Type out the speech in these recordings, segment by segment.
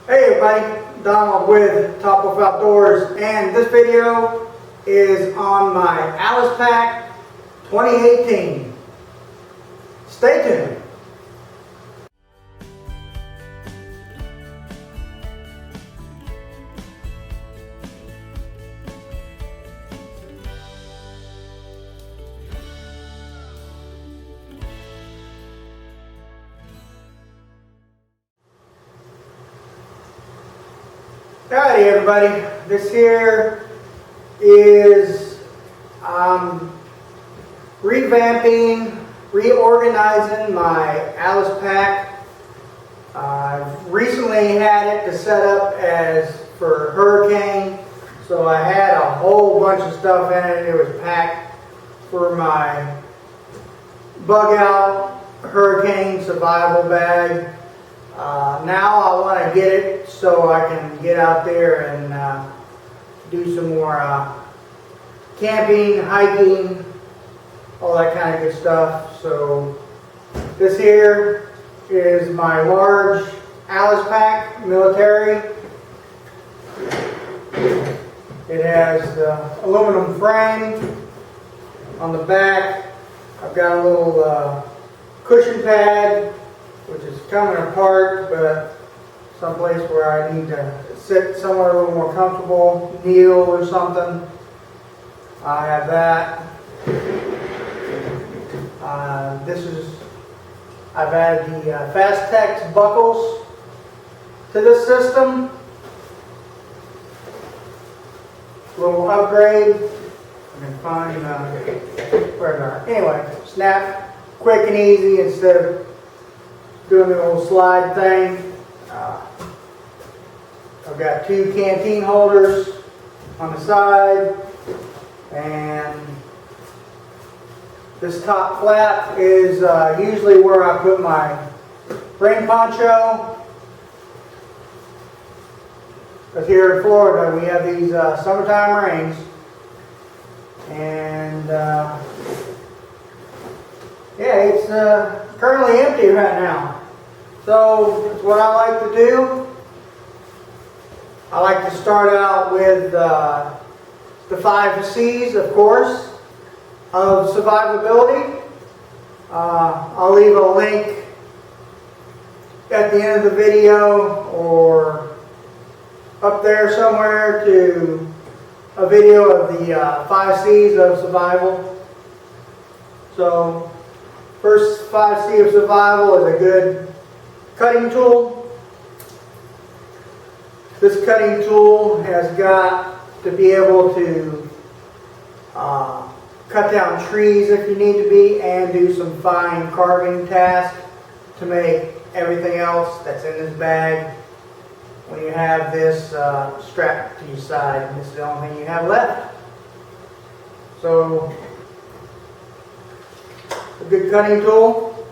Hey everybody, Donald with Topwolf Outdoors, and this video is on my Alice Pack 2018. Stay tuned. Howdy everybody, this here is reorganizing my Alice Pack. I've recently had it to set up as for hurricane, so I had a whole bunch of stuff in it. It was packed for my bug out hurricane survival bag. Now I want to get it so I can get out there and do some more camping, hiking, all that kind of good stuff. So this here is my large Alice Pack military. It has the aluminum frame on the back. I've got a little cushion pad, which is coming apart, but someplace where I need to sit somewhere a little more comfortable, kneel or something. I have that. I've added the FugeTek buckles to this system. Little upgrade. I can find where they are. Anyway, snap, quick and easy instead of doing the old slide thing. I've got two canteen holders on the side, and this top flap is usually where I put my rain poncho. Because here in Florida we have these summertime rains, and yeah, it's currently empty right now. So that's what I like to do. I like to start out with the 5 C's, of course, of survivability. I'll leave a link at the end of the video or up there somewhere to a video of the 5 C's of survival. So first 5 C of survival is a good cutting tool. This cutting tool has got to be able to cut down trees if you need to be, and do some fine carving tasks to make everything else that's in this bag when you have this strapped to your side, and this is the only thing you have left. So a good cutting tool.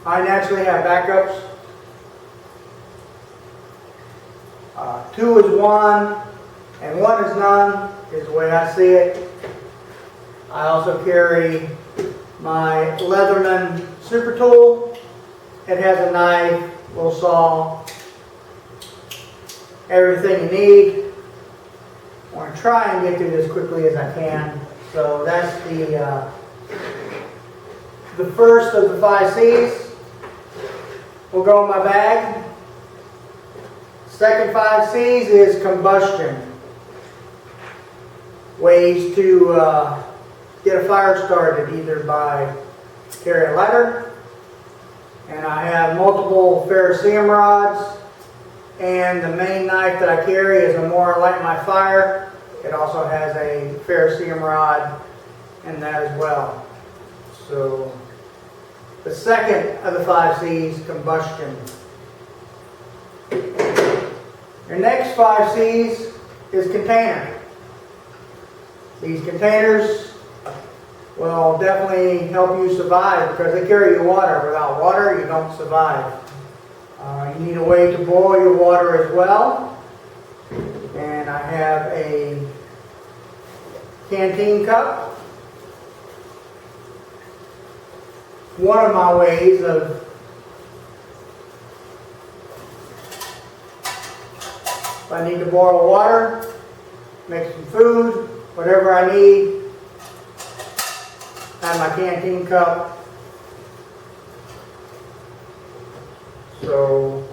I naturally have backups. 2 is 1 and 1 is none, is the way I see it. I also carry my Leatherman super tool. It has a knife, little saw, everything you need. I want to try and get through this quickly as I can. So that's the first of the 5 C's. Will go in my bag. Second 5 C's is combustion. Ways to get a fire started, either by carry a lighter, and I have multiple ferrocerium rods, and the main knife that I carry is a more light my fire. It also has a ferrocerium rod in that as well. So the second of the 5 C's, combustion. Your next 5 C's is container. These containers will definitely help you survive because they carry your water. Without water, you don't survive. You need a way to boil your water as well. And I have a canteen cup. One of my ways of If I need to boil water, make some food, whatever I need. I have my canteen cup. So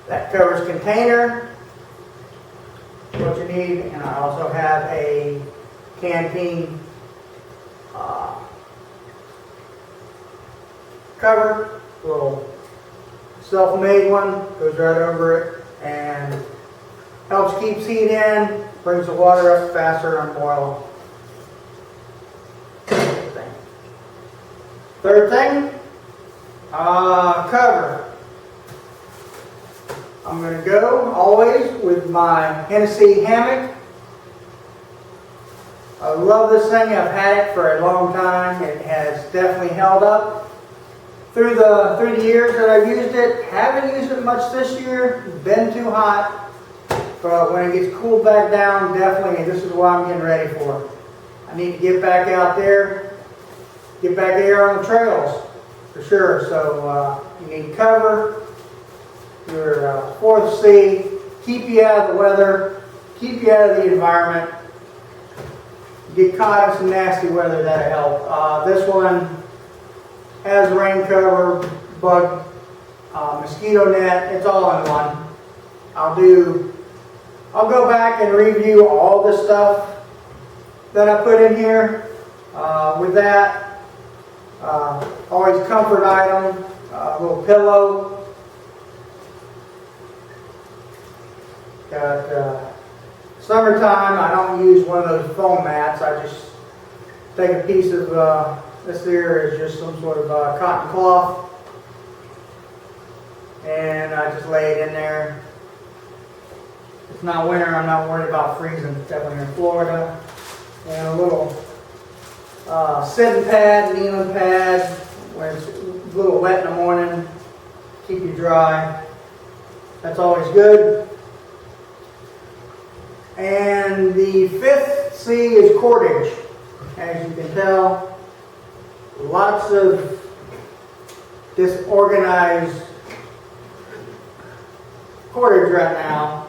that covers container, what you need, and I also have a canteen cover, little self-made one, goes right over it and helps keep heat in, brings the water up faster and boil. Third thing, cover. I'm going to go always with my Hennessy hammock. I love this thing. I've had it for a long time. It has definitely held up through the years that I've used it. Haven't used it much this year. It's been too hot. But when it gets cooled back down, definitely, this is what I'm getting ready for. I need to get back out there, get back there on the trails for sure. So you need cover, your fourth C, keep you out of the weather, keep you out of the environment. Get caught in some nasty weather, that'll help. This one has rain cover, bug, mosquito net, it's all in one. I'll go back and review all the stuff that I put in here. With that, always comfort item, little pillow. Got summertime, I don't use one of those foam mats. I just take a piece of, this here is just some sort of cotton cloth, and I just lay it in there. It's not winter, I'm not worried about freezing, definitely in Florida. And a little sitting pad, kneeling pad, when it's a little wet in the morning, keep you dry. That's always good. And the fifth C is cordage. As you can tell, lots of disorganized cordage right now.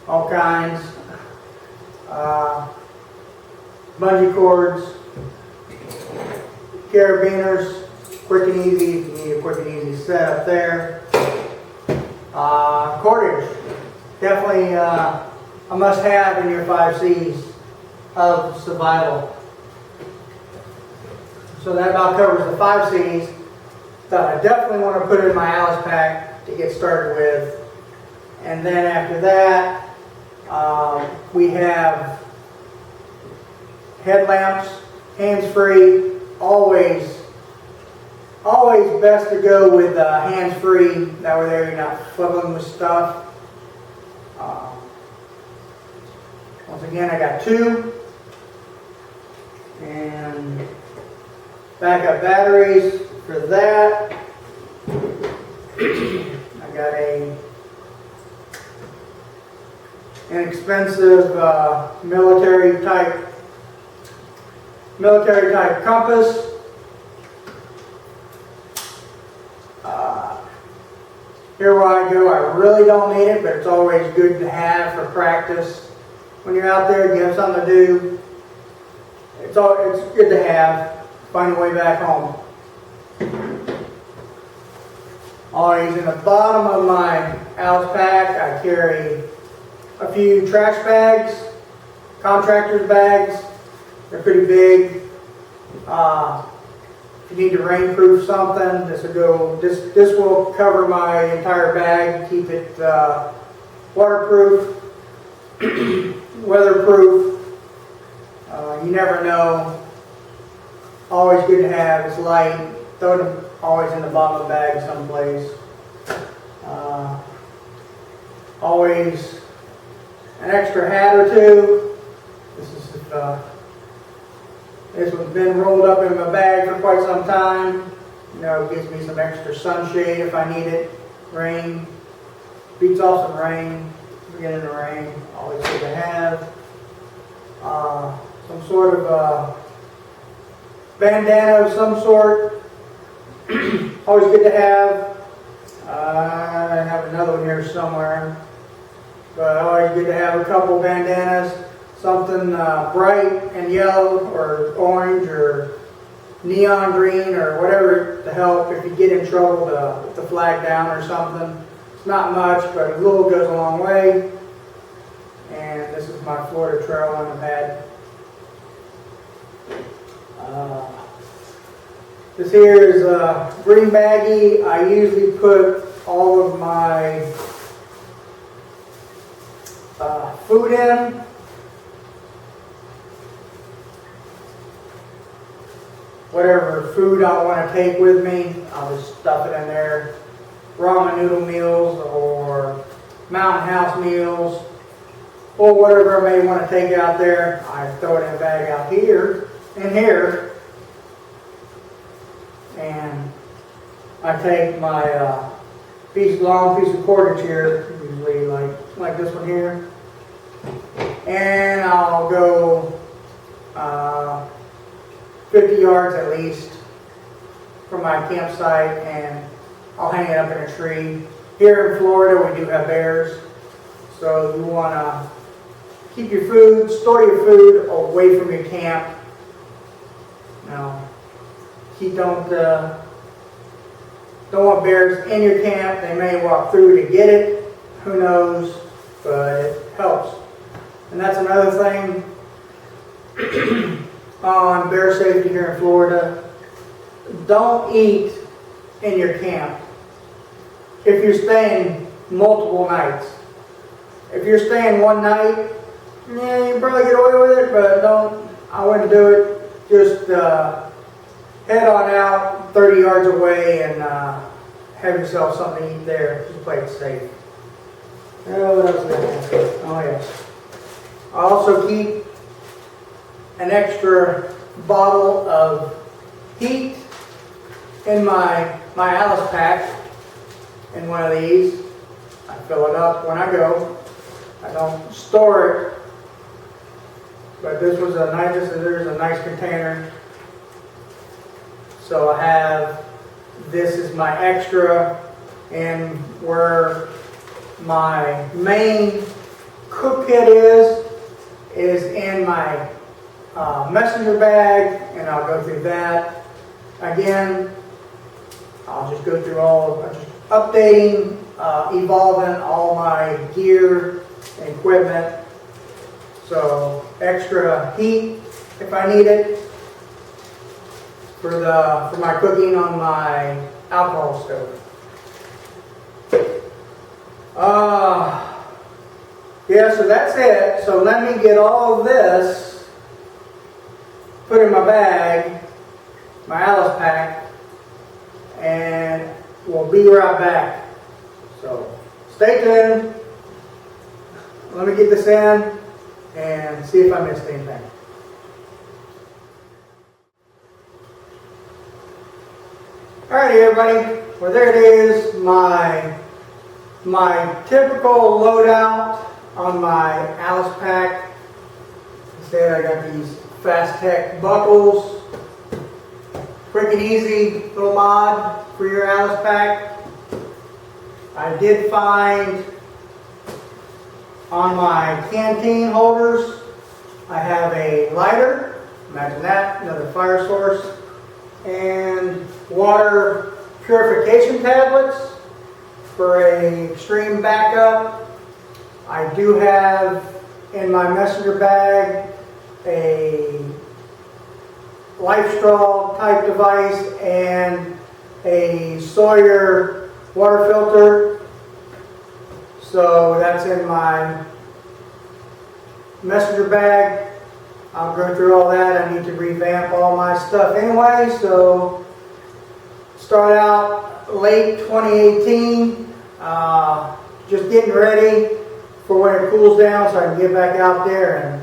All kinds. Bungee cords, carabiners, quick and easy, if you need a quick and easy setup there. Cordage, definitely a must-have in your 5 C's of survival. So that about covers the 5 C's that I definitely want to put in my Alice pack to get started with. And then after that, we have headlamps, hands-free, always best to go with hands-free. That way there you're not fumbling with stuff. Once again, I got 2. And backup batteries for that. I got a inexpensive military type compass. Here where I go, I really don't need it, but it's always good to have for practice. When you're out there, you have something to do. It's good to have. Find your way back home. Always in the bottom of my Alice pack, I carry a few trash bags, contractor's bags. They're pretty big. If you need to rainproof something, this will cover my entire bag, keep it waterproof, weatherproof. You never know. Always good to have. It's light. Throw them always in the bottom of the bag someplace. Always an extra hat or two. This one's been rolled up in my bag for quite some time. You know, it gives me some extra sunshade if I need it. Rain. Beats off some rain. Beginning of rain. Always good to have. Some sort of bandana of some sort. Always good to have. I have another one here somewhere, but always good to have a couple bandanas, something bright and yellow or orange or neon green or whatever to help if you get in trouble to put the flag down or something. It's not much, but a little goes a long way. And this is my Florida trail one I've had. This here is a green baggie. I usually put all of my food in. Whatever food I want to take with me, I'll just stuff it in there. Ramen noodle meals or Mountain House meals or whatever I may want to take out there. I throw it in a bag out here, in here. And I take my long piece of cordage here, usually like this one here, and I'll go 50 yards at least from my campsite, and I'll hang it up in a tree. Here in Florida, we do have bears, so you want to keep your food, store your food away from your camp. Now, don't want bears in your camp. They may walk through to get it. Who knows? But it helps. And that's another thing on bear safety here in Florida. Don't eat in your camp if you're staying multiple nights. If you're staying one night, yeah, you can probably get away with it, but I wouldn't do it. Just head on out 30 yards away and have yourself something to eat there. Just play it safe. What else did I have? Oh yes. I also keep an extra bottle of heat in my Alice pack in one of these. I fill it up when I go. I don't store it, but there's a nice container. So I have, this is my extra, and where my main cook kit is in my messenger bag, and I'll go through that. Again, I'll just go through updating, evolving all my gear and equipment. So extra heat if I need it for my cooking on my alcohol stove. Yeah, so that's it. So let me get all of this put in my bag, my Alice pack, and we'll be right back. So stay tuned. Let me get this in and see if I missed anything. Alrighty everybody, well there it is, my typical loadout on my Alice pack. Instead I got these FugeTek buckles. Quick and easy little mod for your Alice pack. I did find on my canteen holders, I have a lighter, imagine that, another fire source, and water purification tablets for a extreme backup. I do have in my messenger bag a life straw type device and a Sawyer water filter. So that's in my messenger bag. I'll go through all that. I need to revamp all my stuff anyway, so start out late 2018, just getting ready for when it cools down so I can get back out there and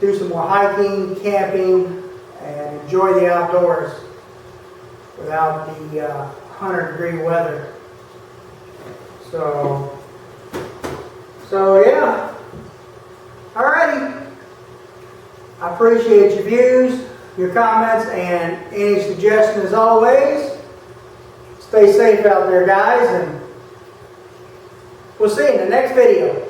do some more hiking, camping, and enjoy the outdoors without the 100-degree weather. So yeah. Alrighty. I appreciate your views, your comments, and any suggestions as always. Stay safe out there, guys, and We'll see you in the next video.